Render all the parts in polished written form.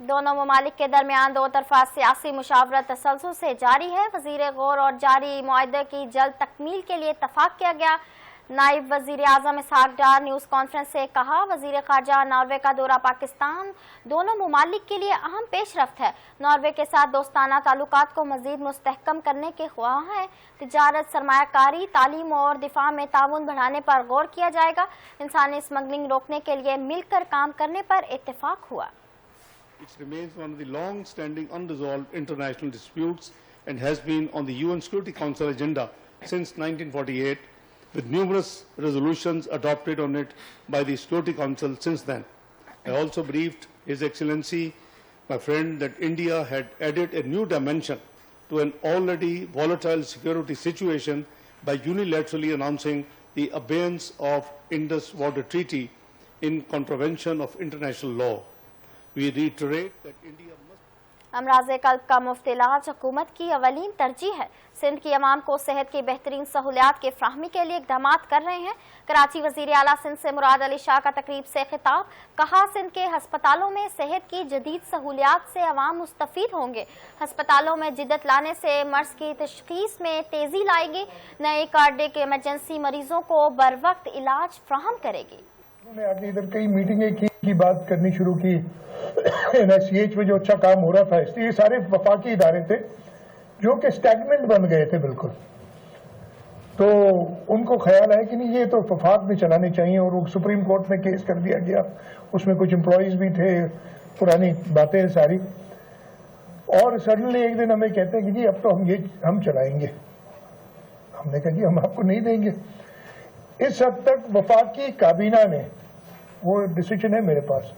दोनों ममालिक के दरमियान दो तरफा सियासी मुशावरत तसलसल से जारी है। वजीर गौर और जारी मुआहदे की जल्द तकमील के लिए इत्तफाक किया गया। नायब वजीर आजम इसहाक डार न्यूज़ कॉन्फ्रेंस से कहा, वजीर खारजा नॉर्वे का दौरा पाकिस्तान दोनों ममालिक के लिए अहम पेशरफ्त है। नॉर्वे के साथ दोस्ताना ताल्लुकात को मजीद मुस्तहकम करने के ख्वाह हैं। तिजारत, सरमायाकारी, तालीम और दिफा में ताउन बढ़ाने पर गौर किया जाएगा। इंसानी स्मगलिंग रोकने के लिए मिलकर काम करने पर इत्तेफाक हुआ। It remains one of the long-standing unresolved international disputes and has been on the UN Security Council agenda since 1948, with numerous resolutions adopted on it by the Security Council since then. I also briefed His Excellency, my friend, that India had added a new dimension to an already volatile security situation by unilaterally announcing the abeyance of Indus Water Treaty in contravention of international law. We reiterate that India must... अमराज़ कल्ब का मुफ्त इलाज हुकूमत की अवलीन तरजीह है। सिंध की अवाम को सेहत की बेहतरीन सहूलियात के फ्राहमी के लिए इक़दाम कर रहे हैं। कराची वज़ीर आला सिंध से मुराद अली शाह का तकरीब से खिताब, कहा, सिंध के हस्पतालों में सेहत की जदीद सहूलियात से अवाम मुस्तफ़ीद होंगे। हस्पतालों में जिद्दत लाने से मर्ज़ की तशख़ीस में तेज़ी लाएगी। नए कार्डिक इमरजेंसी मरीजों को बर वक्त इलाज फ्राहम करेगी। उन्होंने आगे इधर कई मीटिंगें की बात करनी शुरू की। NICH में जो अच्छा काम हो रहा था, इसलिए ये सारे वफाकी इदारे थे जो कि स्टैगनेंट बन गए थे बिल्कुल। तो उनको ख्याल है कि नहीं, ये तो वफाक में चलाने चाहिए, और वो सुप्रीम कोर्ट में केस कर दिया गया। उसमें कुछ एम्प्लॉयज भी थे, पुरानी बातें सारी। और सडनली एक दिन हमें कहते हैं कि जी अब तो हम चलाएंगे। हमने कहा जी हम आपको नहीं देंगे। इस हद तक वफाकी काबीना ने, वो डिसीजन है मेरे पास,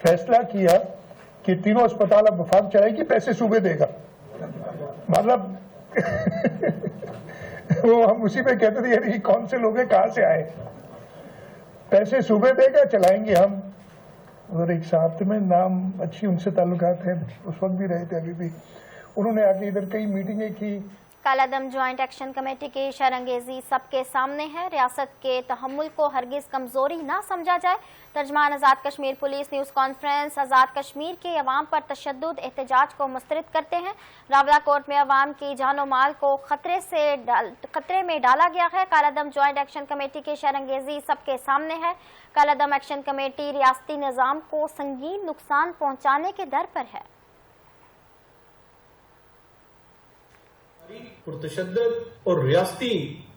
फैसला किया कि तीनों अस्पताल अब वफाक चलाएगी, पैसे सूबे देगा। मतलब वो हम उसी पे कहते थे यार ये कौन से लोग हैं, कहाँ से आए। पैसे सूबे देगा, चलाएंगे हम। उधर एक साहब थे, मैं नाम अच्छी उनसे ताल्लुकात है, उस वक्त भी रहे थे, अभी भी। उन्होंने आगे इधर कई मीटिंगें की। कालादम ज्वाइंट एक्शन कमेटी की शरंगेजी सबके सामने है। रियासत के तहम्मुल को हरगिज कमजोरी ना समझा जाए। तर्जमान Azad Kashmir police news conference Azad Kashmir के अवाम पर तशद्दुद एहतजाज को मुस्तरद करते हैं। रावला कोर्ट में अवाम की जानो माल को खतरे में डाला गया है। कालादम ज्वाइंट एक्शन कमेटी की शरंगेजी सबके सामने है। कालादम एक्शन कमेटी रियासती निज़ाम को संगीन नुकसान पहुँचाने के दर पर है। पुरतशद्दद और रियासती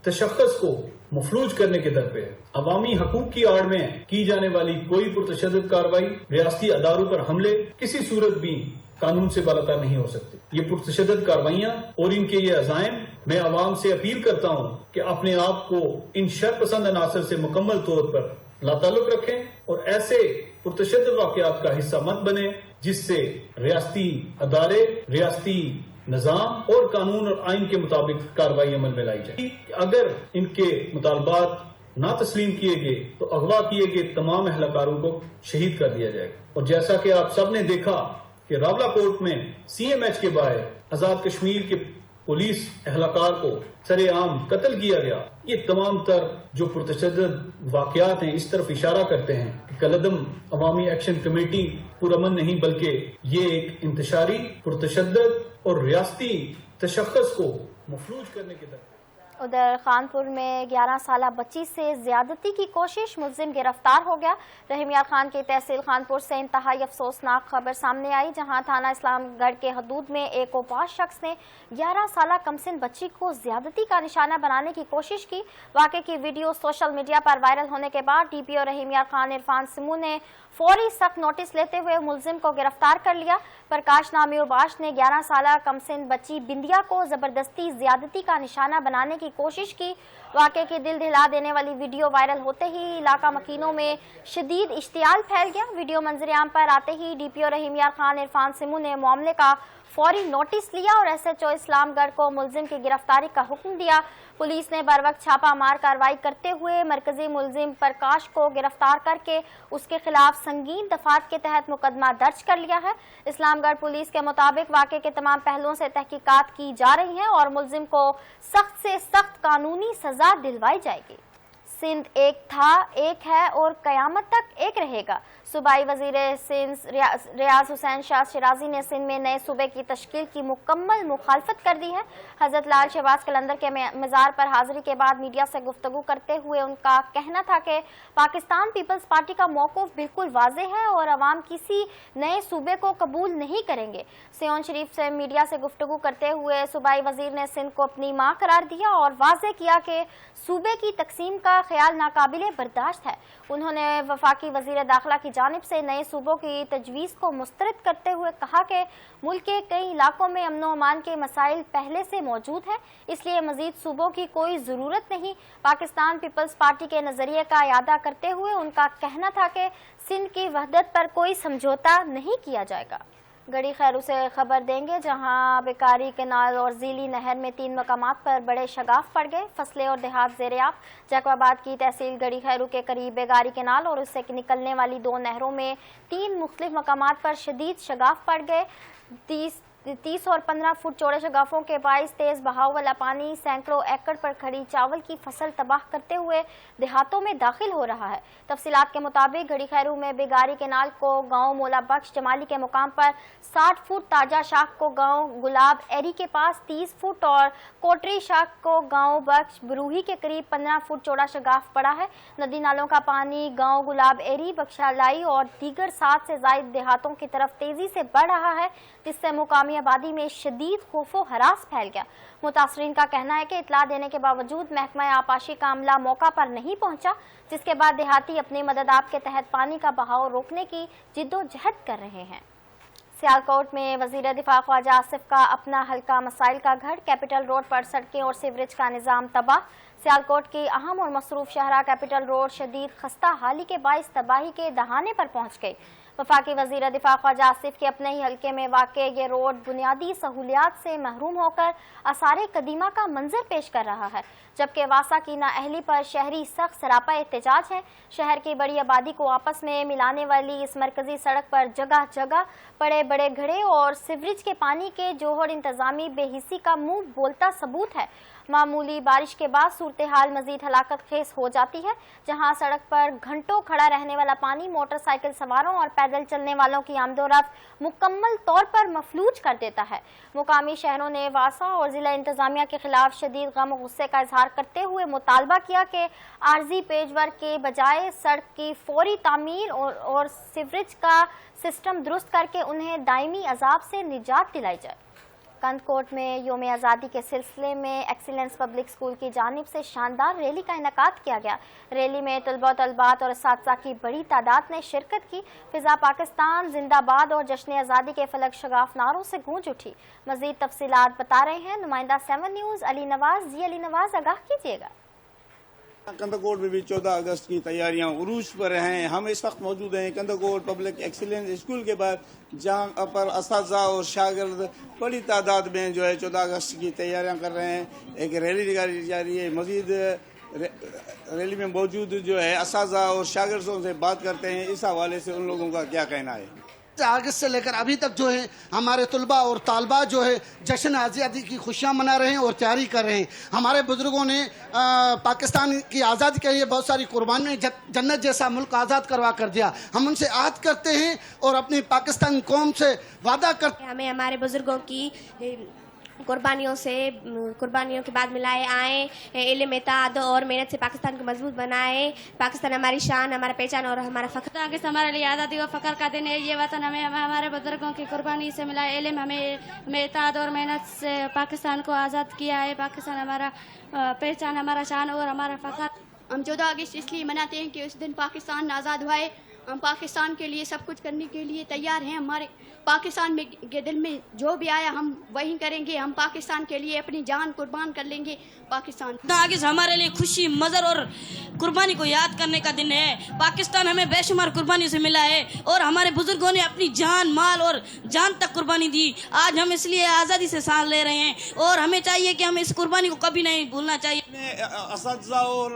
तशख्खुस को मफलूज करने के दर पे है। अवामी हकूक की आड़ में की जाने वाली कोई पुरतशद्दद कार्रवाई, रियासती अदारों पर हमले किसी सूरत भी कानून से बालातर नहीं हो सकती। ये पुरतशद्दद कार्रवाइयां और इनके ये अज़ाइम, मैं अवाम से अपील करता हूँ कि अपने आप को इन शरपसंद अनासर से मुकम्मल तौर पर लाताल्लुक रखें और ऐसे पुरतशद्दद वाक़यात का हिस्सा मत बने जिससे रियासती अदारे, रियासती निज़ाम और कानून और आइन के मुताबिक कार्रवाई अमल में लाई जाए। अगर इनके मुतालबात ना तस्लीम किए गए तो अगवा किए गए तमाम अहलकारों को शहीद कर दिया जाएगा। और जैसा कि आप सब ने देखा कि रावला कोर्ट में CMH के बाहर आज़ाद कश्मीर के पुलिस अहलकार को सरेआम कत्ल किया गया, ये तमाम तर जो पुरतशद्दद वाक़यात हैं इस तरफ इशारा करते हैं कि कालादम अवामी एक्शन कमेटी पुरअमन नहीं बल्कि ये एक इंतशारी पुरतशद्दद और रियासती तशख्खुस को मफलूज करने के दर। उधर खानपुर में 11 साला बच्ची से ज्यादती की कोशिश, मुलजिम गिरफ्तार हो गया। रहीम यार खान की तहसील खानपुर से इंतहाई अफसोसनाक खबर सामने आई, जहां थाना इस्लामगढ़ के हदूद में एक ओपाश शख्स ने 11 साला कमसिन बच्ची को ज्यादती का निशाना बनाने की कोशिश की। वाक़े की वीडियो सोशल मीडिया पर वायरल होने के बाद DPO रहीम यार खान इरफान सिमू ने फौरी सख्त नोटिस लेते हुए मुलजिम को गिरफ्तार कर लिया। प्रकाश नामी ओबाश ने 11 साला कमसिन बच्ची बिंदिया को जबरदस्ती ज्यादती का निशाना बनाने की कोशिश की। वाक़े की दिल दहिला देने वाली वीडियो वायरल होते ही इलाका मकीनों में शदीद इश्तियाल फैल गया। वीडियो मंजर-ए-आम पर आते ही DPO रहीम यार खान इरफान सिमू ने मामले का फौरी नोटिस लिया और SHO इस्लामगढ़ को मुलजिम की गिरफ्तारी का हुक्म दिया। पुलिस ने बर वक्त छापामार कार्रवाई करते हुए मरकजी मुलजिम प्रकाश को गिरफ्तार करके उसके खिलाफ संगीन दफात के तहत मुकदमा दर्ज कर लिया है। इस्लामगढ़ पुलिस के मुताबिक वाक़े के तमाम पहलुओं से तहकीकात की जा रही हैं और मुलजिम को सख्त से सख्त कानूनी सजा दिलवाई जाएगी। सिंध एक था, एक है और कयामत तक एक रहेगा। सूबाई वजीर सिंध रियाज हुसैन शाह शिराजी ने सिंध में नए सूबे की तश्कील की मुकम्मल मुखालफत कर दी है। हजरत लाल शहबाज कलंदर के मज़ार पर हाजिरी के बाद मीडिया से गुफ्तगू करते हुए उनका कहना था कि पाकिस्तान पीपल्स पार्टी का मौक़िफ़ बिल्कुल वाज़ेह है और अवाम किसी नए सूबे को कबूल नहीं करेंगे। सियोन शरीफ से मीडिया से गुफ्तगू करते हुए सूबाई वजीर ने सिंध को अपनी माँ करार दिया और वाज़ेह किया कि सूबे की तकसीम का ख्याल नाकाबिले बर्दाश्त है। उन्होंने वफाकी वजीर दाखिला की जानिब से नए सूबों की तजवीज़ को मुस्तरद करते हुए कहा कि मुल्क के कई इलाकों में अमन व अमान के मसाइल पहले से मौजूद हैं, इसलिए मज़ीद सूबों की कोई ज़रूरत नहीं। पाकिस्तान पीपल्स पार्टी के नज़रिए का इयादा करते हुए उनका कहना था कि सिंध की वहदत पर कोई समझौता नहीं किया जाएगा। गड़ी खैरू से खबर देंगे, जहां बेकारी केनाल और झीली नहर में 3 मकामात पर बड़े शगाफ पड़ गए। फसलें और देहात ज़ेर-ए-आब। जैकबाबाद की तहसील गड़ी खैरू के करीब बेकारी केनाल और उससे निकलने वाली 2 नहरों में 3 मुख्तलिफ मकामात पर शदीद शगाफ पड़ गए। 30 और 15 फुट चौड़े शगाफों के बाइस तेज बहाव वाला पानी सैकड़ों एकड़ पर खड़ी चावल की फसल तबाह करते हुए देहातों में दाखिल हो रहा है। तफसीलात के मुताबिक गड़ी खैरू में बेगारी केनाल को गांव मोला बख्श जमाली के मुकाम पर 60 फुट, ताजा शाख को गांव गुलाब एरी के पास 30 फुट और कोटरी शाख को गांव बख्श बरूही के करीब 15 फुट चौड़ा शगाफ पड़ा है। नदी नालों का पानी गांव गुलाब एरी, बख्शालाई और दीगर 7 से ज़ायद देहातों की तरफ तेजी से बढ़ रहा है, जिससे मुकामी आबादी में शदीद खौफो हरास फैल गया। मुतासरीन का कहना है कि इतला देने के बावजूद महकमा आपाशी का अमला मौका पर नहीं पहुंचा, जिसके बाद देहाती अपनी मदद आप के तहत पानी का बहाव रोकने की जिद्दोजहद कर रहे हैं। सियालकोट में वजीर दिफा ख्वाजा आसिफ का अपना हल्का मसाइल का घर। कैपिटल रोड पर सड़कें और सीवरेज का निज़ाम तबाह। सियालकोट की अहम और मसरूफ शहरा कैपिटल रोड शदीद खस्ता हाली के बाइस तबाही के दहाने पर पहुंच गई। वफाकी वजीर दिफा ख्वाजा आसिफ के अपने ही हल्के में वाक़े ये रोड बुनियादी सहूलियात से महरूम होकर आसारे कदीमा का मंजर पेश कर रहा है, जबकि वासा की नाअहली पर शहरी सख्त सरापा एहतजाज है। शहर की बड़ी आबादी को आपस में मिलाने वाली इस मरकजी सड़क पर जगह जगह बड़े बड़े घड़े और सीवरेज के पानी के जोहर इंतजामी बेहिसी का मुंह बोलता सबूत है। मामूली बारिश के बाद सूरत हाल मजीद हलाकत खेज हो जाती है, जहां सड़क पर घंटों खड़ा रहने वाला पानी मोटरसाइकिल सवारों और पैदल चलने वालों की आमदोरफ्त मुकम्मल तौर पर मफलूज कर देता है। मुकामी शहरों ने वासा और जिला इंतजामिया के खिलाफ शदीद गम और गुस्से का इजहार करते हुए मुतालबा किया कि आर्जी पेजवर्क के बजाय सड़क की फौरी तामीर और सीवरेज का सिस्टम दुरुस्त करके उन्हें दायमी अजाब से निजात दिलाई जाए। कंदकोट में यौम आज़ादी के सिलसिले में एक्सीलेंस पब्लिक स्कूल की जानिब से शानदार रैली का इनेकाद किया गया। रैली में तलबा तलबात और असातिज़ा की बड़ी तादाद ने शिरकत की। फिजा पाकिस्तान जिंदाबाद और जश्न आज़ादी के फलक शगाफ नारों से गूंज उठी। मजीद तफसीलात बता रहे हैं नुमाइंदा 7 न्यूज़ अली नवाज। जी अली नवाज, आगाह कीजिएगा। कंदकोट में भी 14 अगस्त की तैयारियां उरूज पर हैं। हम इस वक्त मौजूद हैं कंदकोट पब्लिक एक्सीलेंस स्कूल के बाद, जहां पर असातिज़ा और शागिर्द बड़ी तादाद में जो है 14 अगस्त की तैयारियां कर रहे हैं। एक रैली निकाली जा रही है। मजीद रैली में मौजूद जो है असातिज़ा और शागिर्दों से बात करते हैं, इस हवाले से उन लोगों का क्या कहना है। अगस्त से लेकर अभी तक जो है हमारे तलबा और तालबा जो है जश्न आज़ादी की खुशियाँ मना रहे हैं और तैयारी कर रहे हैं। हमारे बुजुर्गों ने पाकिस्तान की आज़ादी के लिए बहुत सारी कुर्बानी, जन्नत जैसा मुल्क आज़ाद करवा कर दिया। हम उनसे आहद करते हैं और अपनी पाकिस्तान कौम से वादा करते हैं। हमें हमारे बुजुर्गों की कुर्बानियों के बाद मिलाए आए इल्म इत्तेहाद और मेहनत से पाकिस्तान को मजबूत बनाए। पाकिस्तान हमारी शान, हमारा पहचान और हमारा फख्र। हमारे लिए आज़ादी और फ़ख्र का दिन है। ये वतन हमें हमारे बुजुर्गों की कुर्बानी से मिला इल्म, हमें इत्तेहाद और मेहनत से पाकिस्तान को आज़ाद किया है। पाकिस्तान हमारा पहचान, हमारा शान और हमारा फख्र। हम 14 अगस्त इसलिए मनाते हैं कि उस दिन पाकिस्तान आज़ाद हुआ है। हम पाकिस्तान के लिए सब कुछ करने के लिए तैयार हैं। हमारे पाकिस्तान में के दिल में जो भी आया हम वही करेंगे। हम पाकिस्तान के लिए अपनी जान कुर्बान कर लेंगे। पाकिस्तान आगे हमारे लिए खुशी, मज़र और कुर्बानी को याद करने का दिन है। पाकिस्तान हमें बेशुमार कुर्बानी से मिला है और हमारे बुजुर्गों ने अपनी जान, माल और जान तक कुर्बानी दी। आज हम इसलिए आज़ादी से सांस ले रहे हैं और हमें चाहिए कि हम इस कुर्बानी को कभी नहीं भूलना चाहिए। میں اساتذہ اور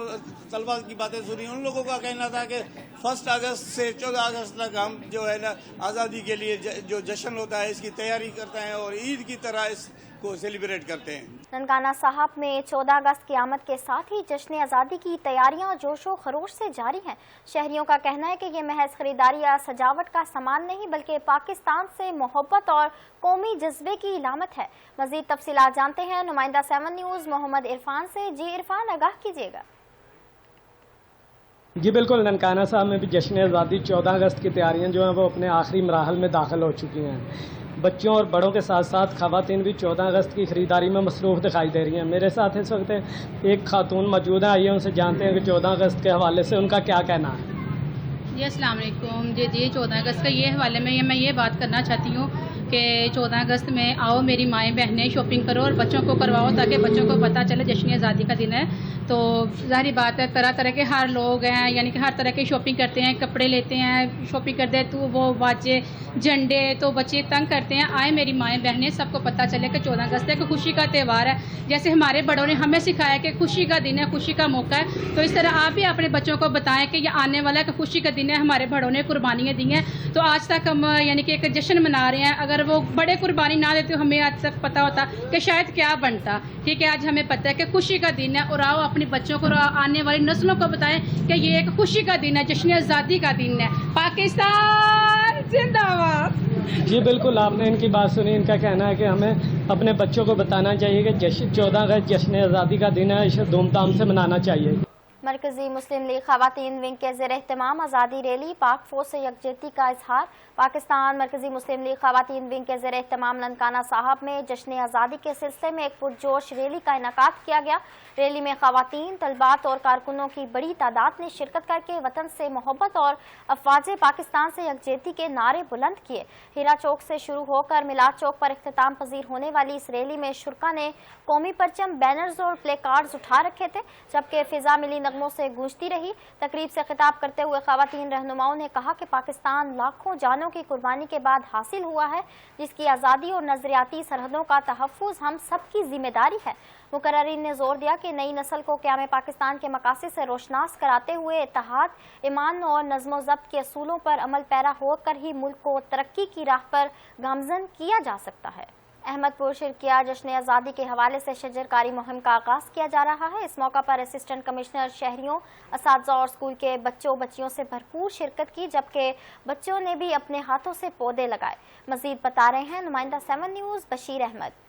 طلباء کی باتیں سنی. ان لوگوں کا کہنا تھا کہ 1 اگست سے 14 اگست تک ہم جو ہے نا آزادی کے لیے جو جشن ہوتا ہے اس کی تیاری کرتے ہیں اور عید کی طرح اس کو سیلیبریٹ کرتے ہیں. ننکانہ صاحب میں 14 اگست کی آمد کے ساتھ ہی جشن آزادی کی تیاریاں جوش و خروش سے جاری ہیں. شہریوں کا کہنا ہے کہ یہ محض خریداری یا سجاوٹ کا سامان نہیں بلکہ پاکستان سے محبت اور قومی جذبے کی علامت ہے. مزید تفصیلات جانتے ہیں نمائندہ 7 نیوز محمد عرفان سے. جی عرفان، آگاہ کیجیے گا. جی بالکل، ننکانہ صاحب میں بھی جشن آزادی 14 اگست کی تیاریاں جو ہیں وہ اپنے آخری مراحل میں داخل ہو چکی ہیں. بچوں اور بڑوں کے ساتھ ساتھ خواتین بھی 14 اگست کی خریداری میں مصروف دکھائی دے رہی ہیں. میرے ساتھ اس وقت ایک خاتون موجود ہیں، آئیے ان سے جانتے ہیں کہ 14 اگست کے حوالے سے ان کا کیا کہنا ہے. جی السلام علیکم. جی 14 اگست کا یہ حوالے میں یہ بات کرنا چاہتی ہوں کہ 14 اگست میں آؤ میری مائیں بہنیں شاپنگ کرو اور بچوں کو کرواؤ تاکہ بچوں کو پتہ چلے جشن آزادی کا دن ہے. تو ظاہری بات ہے طرح طرح کے ہر لوگ ہیں، یعنی کہ ہر طرح کی شاپنگ کرتے ہیں، کپڑے لیتے ہیں، شاپنگ کرتے ہیں تو وہ واجے جھنڈے تو بچے تنگ کرتے ہیں. آئے میری مائیں بہنیں سب کو پتہ چلے کہ 14 اگست ایک خوشی کا تہوار ہے. جیسے ہمارے بڑوں نے ہمیں سکھایا کہ خوشی کا دن ہے، خوشی کا موقع ہے، تو اس طرح آپ بھی اپنے بچوں کو بتائیں کہ یہ آنے والا کہ خوشی کا دن ہے. ہمارے بڑوں نے قربانیاں دی ہیں تو آج تک ہم یعنی کہ ایک جشن منا رہے ہیں. اگر وہ بڑے قربانی نہ دیتے تو ہمیں آج تک پتہ ہوتا کہ شاید کیا بنتا. ٹھیک ہے، آج ہمیں پتہ ہے کہ خوشی کا دن ہے اور آؤ اپنے بچوں کو آنے والی نسلوں کو بتائیں کہ یہ ایک خوشی کا دن ہے، جشن آزادی کا دن ہے. پاکستان زندہ باد. جی بالکل، آپ نے ان کی بات سنی. ان کا کہنا ہے کہ ہمیں اپنے بچوں کو بتانا چاہیے کہ 14 اگست جشن آزادی کا دن ہے، اسے دھوم دھام سے منانا چاہیے. مرکزی مسلم لیگ خواتین ونگ کے زیر اہتمام آزادی ریلی، پاک فوج سے یکجہتی کا اظہار. پاکستان مرکزی مسلم لیگ خواتین ونگ کے زیر اہتمام ننکانہ صاحب میں جشن آزادی کے سلسلے میں ایک پرجوش ریلی کا انعقاد کیا گیا. ریلی میں خواتین، طلبات اور کارکنوں کی بڑی تعداد نے شرکت کر کے وطن سے محبت اور افواج پاکستان سے یکجہتی کے نعرے بلند کیے. ہیرا چوک سے شروع ہو کر میلاد چوک پر اختتام پذیر ہونے والی اس ریلی میں شرکا نے قومی پرچم، بینرز اور پلے کارڈز اٹھا رکھے تھے جبکہ فضا ملی نغموں سے گونجتی رہی. تقریب سے خطاب کرتے ہوئے خواتین رہنماؤں نے کہا کہ پاکستان لاکھوں جانوں کی قربانی کے بعد حاصل ہوا ہے، جس کی آزادی اور نظریاتی سرحدوں کا تحفظ ہم سب کی ذمہ داری ہے. مقررین نے زور دیا کہ نئی نسل کو قیام پاکستان کے مقاصد سے روشناس کراتے ہوئے اتحاد، ایمان اور نظم و ضبط کے اصولوں پر عمل پیرا ہو کر ہی ملک کو ترقی کی راہ پر گامزن کیا جا سکتا ہے. احمد پور شرکیہ جشن آزادی کے حوالے سے شجرکاری مہم کا آغاز کیا جا رہا ہے. اس موقع پر اسسٹنٹ کمشنر شہریوں، اساتذہ اور اسکول کے بچوں بچیوں سے بھرپور شرکت کی جبکہ بچوں نے بھی اپنے ہاتھوں سے پودے لگائے. مزید بتا رہے ہیں نمائندہ 7 نیوز بشیر احمد.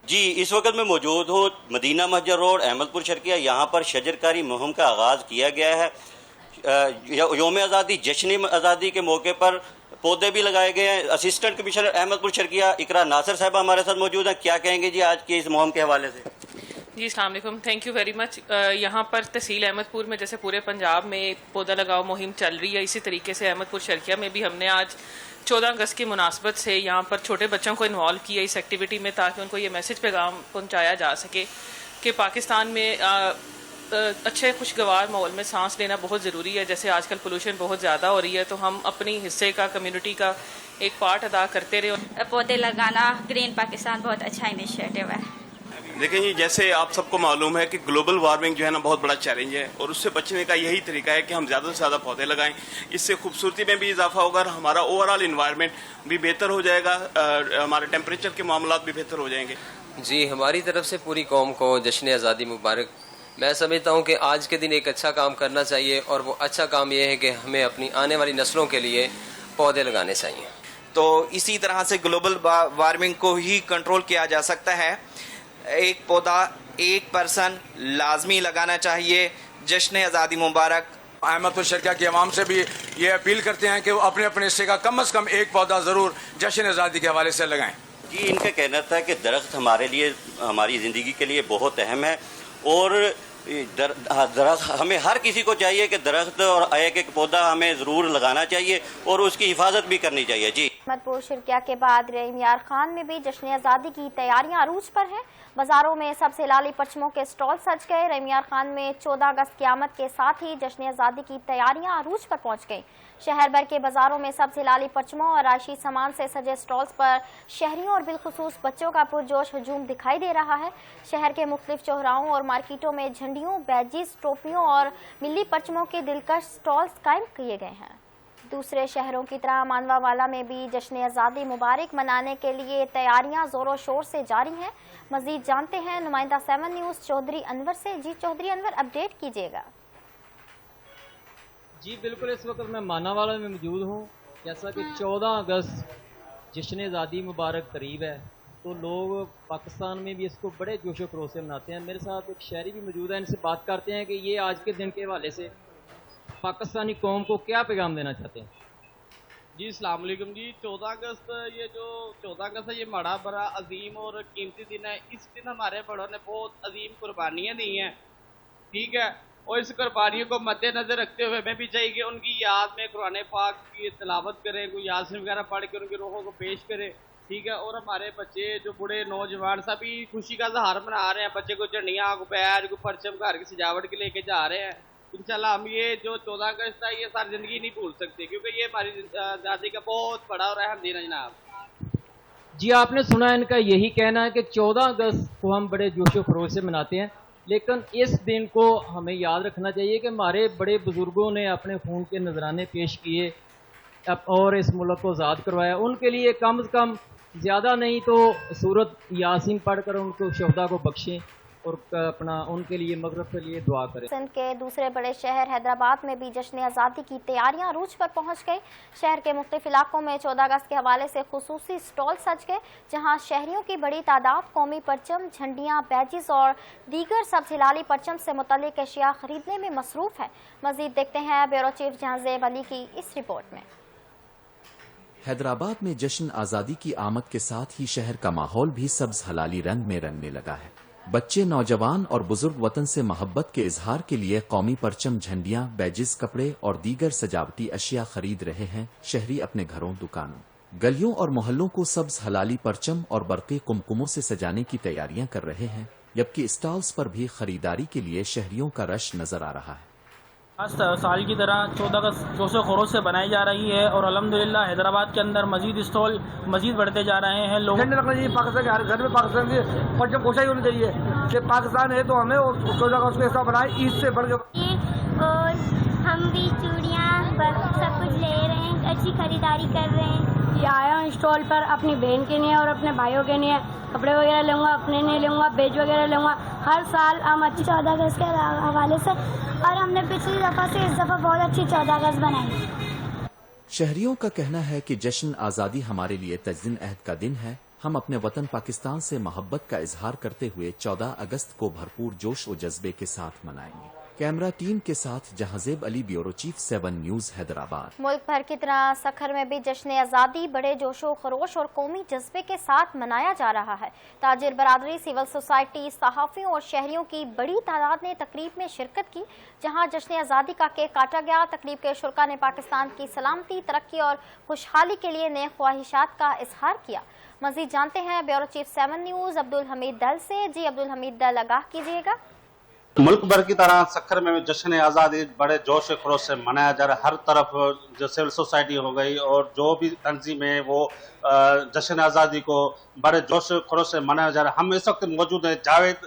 جی اس وقت میں موجود ہوں مدینہ مسجد روڈ احمد پور شرکیہ. یہاں پر شجرکاری مہم کا آغاز کیا گیا ہے. یوم آزادی، جشن آزادی کے موقع پر پودے بھی لگائے گئے ہیں. اسسٹنٹ کمشنر احمد پور شرکیہ اقرا ناصر صاحبہ ہمارے ساتھ موجود ہیں. کیا کہیں گے جی آج کی اس مہم کے حوالے سے؟ جی السلام علیکم، تھینک یو ویری مچ. یہاں پر تحصیل احمد پور میں جیسے پورے پنجاب میں پودا لگاؤ مہم چل رہی ہے، اسی طریقے سے احمد پور شرکیہ میں بھی ہم نے آج 14 اگست کی مناسبت سے یہاں پر چھوٹے بچوں کو انوالو کیا اس ایکٹیویٹی میں تاکہ ان کو یہ میسج پیغام پہنچایا جا سکے کہ پاکستان میں اچھے خوشگوار ماحول میں سانس لینا بہت ضروری ہے. جیسے آج کل پولوشن بہت زیادہ ہو رہی ہے تو ہم اپنی حصے کا، کمیونٹی کا ایک پارٹ ادا کرتے رہے. پودے لگانا گرین پاکستان بہت اچھا انیشیٹو ہے. دیکھیں جی، جیسے آپ سب کو معلوم ہے کہ گلوبل وارمنگ جو ہے نا بہت بڑا چیلنج ہے اور اس سے بچنے کا یہی طریقہ ہے کہ ہم زیادہ سے زیادہ پودے لگائیں. اس سے خوبصورتی میں بھی اضافہ ہوگا اور ہمارا اوور آل انوائرمنٹ بھی بہتر ہو جائے گا، ہمارے ٹیمپریچر کے معاملات بھی بہتر ہو جائیں گے. جی ہماری طرف سے پوری قوم کو جشن آزادی مبارک. میں سمجھتا ہوں کہ آج کے دن ایک اچھا کام کرنا چاہیے اور وہ اچھا کام یہ ہے کہ ہمیں اپنی آنے والی نسلوں کے لیے پودے لگانے چاہیے. تو اسی طرح سے گلوبل وارمنگ کو ہی کنٹرول کیا جا سکتا ہے. ایک پودا ایک پرسن لازمی لگانا چاہیے. جشن آزادی مبارک. احمد پور شرکیہ کی عوام سے بھی یہ اپیل کرتے ہیں کہ وہ اپنے اپنے حصے کا کم از کم ایک پودا ضرور جشن آزادی کے حوالے سے لگائیں. جی ان کا کہنا تھا کہ درخت ہمارے لیے، ہماری زندگی کے لیے بہت اہم ہے اور درخت ہمیں ہر کسی کو چاہیے کہ درخت اور ایک ایک پودا ہمیں ضرور لگانا چاہیے اور اس کی حفاظت بھی کرنی چاہیے. جی احمد پور شرکیہ کے بعد رحیم یار خان میں بھی جشن آزادی کی تیاریاں عروج پر ہیں. بازاروں میں سب سے لالی پرچموں کے سٹال سج گئے. رحیم یار خان میں 14 اگست کی آمد کے ساتھ ہی جشن آزادی کی تیاریاں عروج پر پہنچ گئیں. شہر بھر کے بازاروں میں سبز ہلالی پرچموں اور راشی سامان سے سجے سٹالز پر شہریوں اور بالخصوص بچوں کا پرجوش ہجوم دکھائی دے رہا ہے۔ شہر کے مختلف چوراہوں اور مارکیٹوں میں جھنڈیوں، بیجز، ٹوپیوں اور ملی پرچموں کے دلکش سٹالز قائم کیے گئے ہیں۔ دوسرے شہروں کی طرح مانوا والا میں بھی جشن آزادی مبارک منانے کے لیے تیاریاں زور و شور سے جاری ہیں۔ مزید جانتے ہیں نمائندہ 7 نیوز چودھری انور سے۔ جی چودھری انور، اپڈیٹ کیجیے گا۔ جی بالکل، اس وقت میں مانا والا میں موجود ہوں۔ جیسا کہ 14 اگست جشن آزادی مبارک قریب ہے تو لوگ پاکستان میں بھی اس کو بڑے جوش و خروش سے مناتے ہیں۔ میرے ساتھ ایک شہری بھی موجود ہے، ان سے بات کرتے ہیں کہ یہ آج کے دن کے حوالے سے پاکستانی قوم کو کیا پیغام دینا چاہتے ہیں۔ جی السلام علیکم جی۔ 14 اگست یہ جو 14 اگست ہے یہ بڑا بڑا عظیم اور قیمتی دن ہے۔ اس دن ہمارے بڑوں نے بہت عظیم قربانیاں دی ہیں، ٹھیک ہے، اور اس قربانیوں کو مد نظر رکھتے ہوئے ہمیں بھی چاہیے کہ ان کی یاد میں قرآن پاک کی تلاوت کریں، کوئی یاسین وغیرہ پڑھ کے ان کی روحوں کو پیش کرے، ٹھیک ہے، اور ہمارے بچے جو بڑے نوجوان سبھی خوشی کا اظہار منا رہے ہیں۔ بچے کو جھنڈیاں، کو بیج، کو پرچم گھر کی سجاوٹ کے لے کے جا رہے ہیں۔ انشاءاللہ ہم یہ جو 14 اگست ہے یہ ساری زندگی نہیں بھول سکتے، کیونکہ یہ ہماری آزادی کا بہت بڑا اور اہم دن ہے جناب۔ جی آپ نے سنا ان کا یہی کہنا ہے کہ 14 اگست کو ہم بڑے جوش و خروش سے مناتے ہیں، لیکن اس دن کو ہمیں یاد رکھنا چاہیے کہ ہمارے بڑے بزرگوں نے اپنے خون کے نذرانے پیش کیے اور اس ملک کو آزاد کروایا۔ ان کے لیے کم از کم زیادہ نہیں تو سورت یاسین پڑھ کر ان کو شہداء کو بخشیں اور اپنا ان کے لیے مغفرت کے لیے دعا کریں۔ سندھ کے دوسرے بڑے شہر حیدرآباد میں بھی جشن آزادی کی تیاریاں عروج پر پہنچ گئی۔ شہر کے مختلف علاقوں میں 14 اگست کے حوالے سے خصوصی سٹال سج گئے، جہاں شہریوں کی بڑی تعداد قومی پرچم، جھنڈیاں، بیجز اور دیگر سبز ہلالی پرچم سے متعلق اشیاء خریدنے میں مصروف ہے۔ مزید دیکھتے ہیں بیورو چیف جہانزیب علی کی اس رپورٹ میں۔ حیدرآباد میں جشن آزادی کی آمد کے ساتھ ہی شہر کا ماحول بھی سبز ہلالی رنگ میں رنگنے لگا ہے۔ بچے، نوجوان اور بزرگ وطن سے محبت کے اظہار کے لیے قومی پرچم، جھنڈیاں، بیجز، کپڑے اور دیگر سجاوٹی اشیاء خرید رہے ہیں۔ شہری اپنے گھروں، دکانوں، گلیوں اور محلوں کو سبز ہلالی پرچم اور برقی کمکموں سے سجانے کی تیاریاں کر رہے ہیں، جبکہ اسٹالز پر بھی خریداری کے لیے شہریوں کا رش نظر آ رہا ہے۔ سال کی طرح 14 اگست جوش و خروش سے بنائی جا رہی ہے اور الحمدللہ حیدرآباد کے اندر مزید اسٹال مزید بڑھتے جا رہے ہیں۔ لوگ رکھنا چاہیے پاکستان کے ہر گھر میں پاکستان کی پرچم کوشش ہونی چاہیے کہ پاکستان ہے تو ہمیں 14 اگست کو ایسا بنائے عید سے بڑھ کے۔ اور ہم بھی چوڑیاں سب کچھ لے رہے ہیں، اچھی خریداری کر رہے ہیں۔ یہ آیا ہوں اسٹال پر اپنی بہن کے لیے اور اپنے بھائیوں کے لیے کپڑے وغیرہ لوں گا، اپنے لیے لوں گا، بیج وغیرہ لوں گا۔ ہر سال ہم اچھی 14 اگست کے حوالے سے، اور ہم نے پچھلی دفعہ سے اس دفعہ بہت اچھی 14 اگست بنائی۔ شہریوں کا کہنا ہے کہ جشن آزادی ہمارے لیے تجدید عہد کا دن ہے۔ ہم اپنے وطن پاکستان سے محبت کا اظہار کرتے ہوئے 14 اگست کو بھرپور جوش و جذبے کے ساتھ منائیں گے۔ کیمرہ ٹیم کے ساتھ جہانزیب علی، بیورو چیف 7 نیوز حیدرآباد۔ ملک بھر کی طرح سکھر میں بھی جشن آزادی بڑے جوش و خروش اور قومی جذبے کے ساتھ منایا جا رہا ہے۔ تاجر برادری، سول سوسائٹی، صحافیوں اور شہریوں کی بڑی تعداد نے تقریب میں شرکت کی، جہاں جشن آزادی کا کیک کاٹا گیا۔ تقریب کے شرکاء نے پاکستان کی سلامتی، ترقی اور خوشحالی کے لیے نیک خواہشات کا اظہار کیا۔ مزید جانتے ہیں بیورو چیف 7 نیوز عبدالحمید دل سے۔ جی عبدالحمید دل، آگاہ کیجیے گا۔ ملک بھر کی طرح سکھر میں جشن آزادی بڑے جوش و خروش سے منایا جا رہا ہے۔ ہر طرف جو سول سوسائٹی ہو گئی اور جو بھی تنظیم ہے وہ جشن آزادی کو بڑے جوش و خروش سے منایا جا رہا ہے۔ ہم اس وقت موجود ہیں جاوید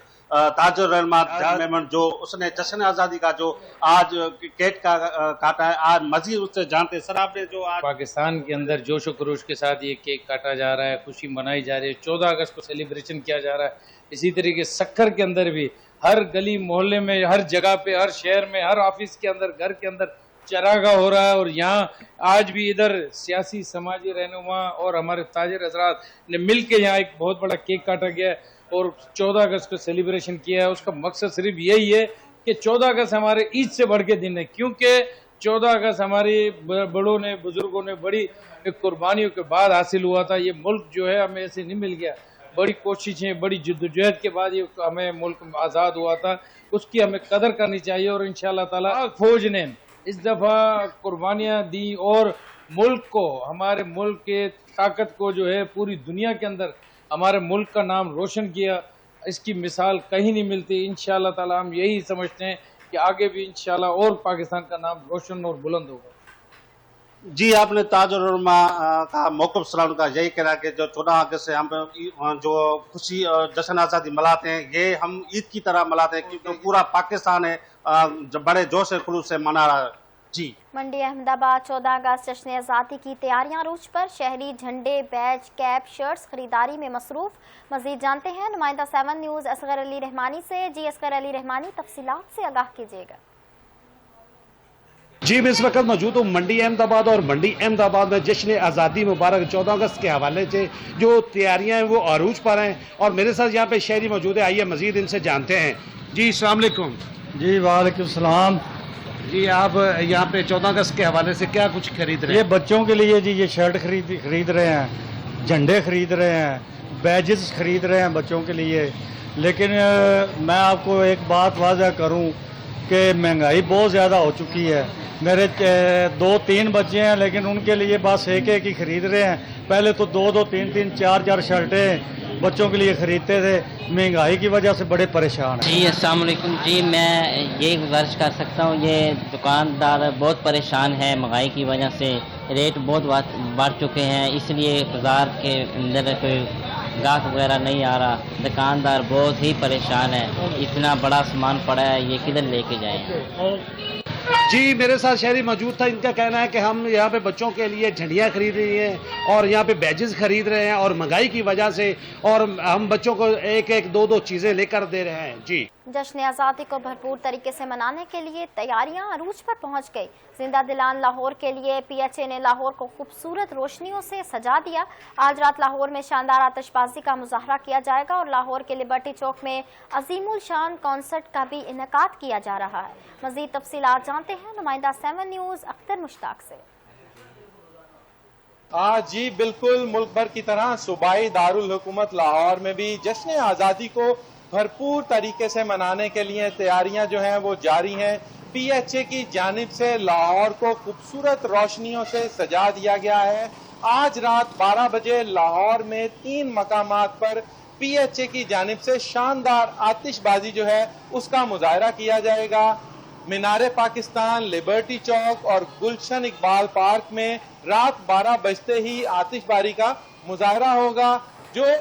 تاجر رحمت میمن، جو اس نے جشن آزادی کا جو آج کیک کاٹا ہے، آج مزید اس سے جانتے ہیں۔ سر آپ نے جو آج پاکستان کے اندر جوش و خروش کے ساتھ یہ کیک کاٹا جا رہا ہے، خوشی منائی جا رہی ہے، 14 اگست کو سیلیبریشن کیا جا رہا ہے، اسی طریقے سکھر کے اندر بھی ہر گلی محلے میں، ہر جگہ پہ، ہر شہر میں، ہر آفس کے اندر، گھر کے اندر چراغاہ ہو رہا ہے۔ اور یہاں آج بھی ادھر سیاسی سماجی رہنما اور ہمارے تاجر حضرات نے مل کے یہاں ایک بہت بڑا کیک کاٹا گیا ہے اور 14 اگست کو سیلیبریشن کیا ہے۔ اس کا مقصد صرف یہی ہے کہ 14 اگست ہمارے عید سے بڑھ کے دن ہے، کیونکہ 14 اگست ہمارے بڑوں نے، بزرگوں نے بڑی قربانیوں کے بعد حاصل ہوا تھا۔ یہ ملک جو ہے ہمیں ایسے نہیں مل گیا، بڑی کوششیں، بڑی جدوجہد کے بعد یہ ہمیں ملک آزاد ہوا تھا، اس کی ہمیں قدر کرنی چاہیے۔ اور انشاءاللہ تعالی فوج نے اس دفعہ قربانیاں دی اور ملک کو، ہمارے ملک کے طاقت کو جو ہے پوری دنیا کے اندر ہمارے ملک کا نام روشن کیا۔ اس کی مثال کہیں نہیں ملتی۔ انشاءاللہ تعالی ہم یہی سمجھتے ہیں کہ آگے بھی انشاءاللہ اور پاکستان کا نام روشن اور بلند ہوگا۔ जी, आपने ताजुल उलमा का मौक़िफ़ सुना, उनका यही कहना है कि जो 14 अगस्त से हम जो खुशी जश्न आज़ादी मनाते हैं, ये हम ईद की तरह मनाते हैं, क्योंकि पूरा पाकिस्तान है जो बड़े जोश खलूस से मना रहा है। जी, मंडी अहमदाबाद 14 अगस्त जश्न आज़ादी की तैयारियां अरूज पर, शहरी झंडे, बैज, कैप, शर्ट्स खरीदारी में मसरूफ। मजीद जानते हैं नुमाइंदा 7 न्यूज़ असगर अली रहमानी से। जी असगर अली रहमानी, तफसीलात से आगाह कीजिएगा। जी, मैं इस वक्त मौजूद हूँ मंडी अहमदाबाद, और मंडी अहमदाबाद में जश्न आज़ादी मुबारक 14 अगस्त के हवाले से जो तैयारियां हैं वो अरूज पर हैं, और मेरे साथ यहाँ पे शहरी मौजूद है। आइए मजीद इनसे जानते हैं। जी, अस्सलाम वालेकुम। जी वालेकुम सलाम। जी, आप यहाँ पे 14 अगस्त के हवाले से क्या कुछ खरीद रहे ये हैं? बच्चों के लिए जी ये शर्ट खरीद रहे हैं, झंडे खरीद रहे हैं, बैजेस खरीद रहे हैं बच्चों के लिए। लेकिन मैं आपको एक बात वाज़ह करूं कि महंगाई बहुत ज़्यादा हो चुकी है। मेरे 2-3 बच्चे हैं, लेकिन उनके लिए बस एक ही खरीद रहे हैं। पहले तो 2-2, 3-3, 4-4 शर्टें बच्चों के लिए खरीदते थे। महंगाई की वजह से बड़े परेशान हैं। जी अस्सलाम वालेकुम। जी, मैं ये गुजारिश कर सकता हूँ, ये दुकानदार बहुत परेशान है, महंगाई की वजह से रेट बहुत बढ़ चुके हैं, इसलिए बाज़ार के अंदर कोई गाहक वगैरह नहीं आ रहा। दुकानदार बहुत ही परेशान है, इतना बड़ा सामान पड़ा है, ये किधर लेके जाएं। जी, मेरे साथ शहरी मौजूद था, इनका कहना है कि हम यहाँ पे बच्चों के लिए झंडियाँ खरीद रही हैं और यहाँ पे बैजेस खरीद रहे हैं, और महंगाई की वजह से, और हम बच्चों को 1-1, 2-2 चीज़ें लेकर दे रहे हैं। जी, जश्न आज़ादी को भरपूर तरीके से मनाने के लिए तैयारियां अरूज पर पहुंच गई। जिंदा दिलान लाहौर के लिए PHA ने लाहौर को खूबसूरत रोशनियों से सजा दिया। आज रात लाहौर में शानदार आतिशबाजी का मुजाहरा किया जाएगा, और लाहौर के लिबर्टी चौक में अजीमुल शान कॉन्सर्ट का भी इनेकाद किया जा रहा है। मजीद तफसीलात जानते हैं नुमाइंदा 7 न्यूज़ अख्तर मुश्ताक से। जी बिल्कुल, मुल्क भर की तरह सूबाई दारुल हुकूमत लाहौर में भी जश्न आज़ादी को भरपूर तरीके से मनाने के लिए तैयारियां जो हैं वो जारी हैं। PHA की जानिब से लाहौर को खूबसूरत रोशनियों से सजा दिया गया है। आज रात 12 बजे लाहौर में 3 मकामात पर PHA की जानिब से शानदार आतिशबाजी जो है उसका मुजाहरा किया जाएगा। मीनारे पाकिस्तान, लिबर्टी चौक और गुलशन इकबाल पार्क में रात 12 बजते ही आतिशबाजी का मुजाहरा होगा। जो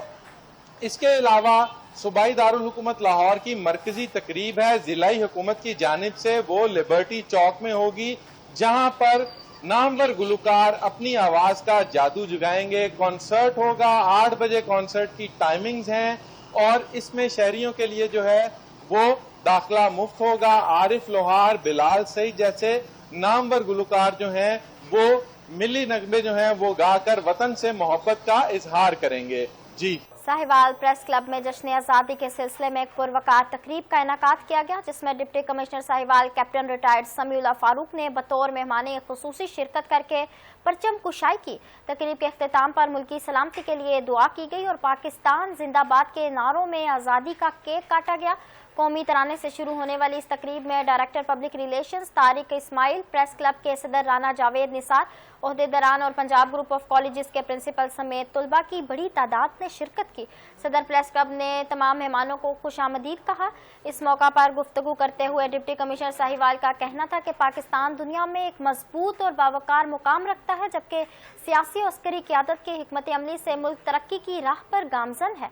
इसके अलावा सूबाई दारुल हुकूमत लाहौर की मरकजी तकरीब है जिलाई हुकूमत की जानिब से, वो लिबर्टी चौक में होगी, जहां पर नामवर गुलकार अपनी आवाज का जादू जगाएंगे। कॉन्सर्ट होगा, 8 बजे कॉन्सर्ट की टाइमिंग्स हैं, और इसमें शहरियों के लिए जो है वो दाखिला मुफ्त होगा। आरिफ लोहार, बिलाल सईद जैसे नामवर गुलकार जो हैं वो मिली नगमे जो हैं वो गाकर वतन से मोहब्बत का इजहार करेंगे। जी, साहिवाल प्रेस क्लब में जश्न आज़ादी के सिलसिले में एक पुरवकार तकरीब का इनेकाद किया गया, जिसमें deputy commissioner Sahiwal captain retired Samiullah Farooq ने बतौर मेहमान खुसूसी शिरकत करके परचम कुशाई की। तकरीब के अख्तिताम पर मुल्की सलामती के लिए दुआ की गई और पाकिस्तान जिंदाबाद के नारों में आज़ादी का केक काटा गया। कौमी तराने से शुरू होने वाली इस तकरीब में director public relations Tariq Ismail, press club के सदर राना जावेद निसार, ओहदेदारान और पंजाब ग्रुप ऑफ कॉलेजेस के प्रिंसिपल समेत तलबा की बड़ी तादाद ने शिरकत की। सदर प्रेस क्लब ने तमाम मेहमानों को खुशामदीद कहा। इस मौका पर गुफ्तगू करते हुए डिप्टी कमिश्नर साहिवाल का कहना था कि पाकिस्तान दुनिया में एक मजबूत और बावकार मुकाम रखता है, जबकि सियासी और अस्करी क़यादत की हिकमत अमली से मुल्क तरक्की की राह पर गामजन है।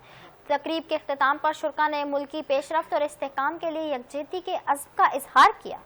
तकरीब के अख्तिताम पर शुरका ने मुल्की पेशरफ्त और इस्तेहकाम के लिए यकजहती के अज़्म का इजहार किया।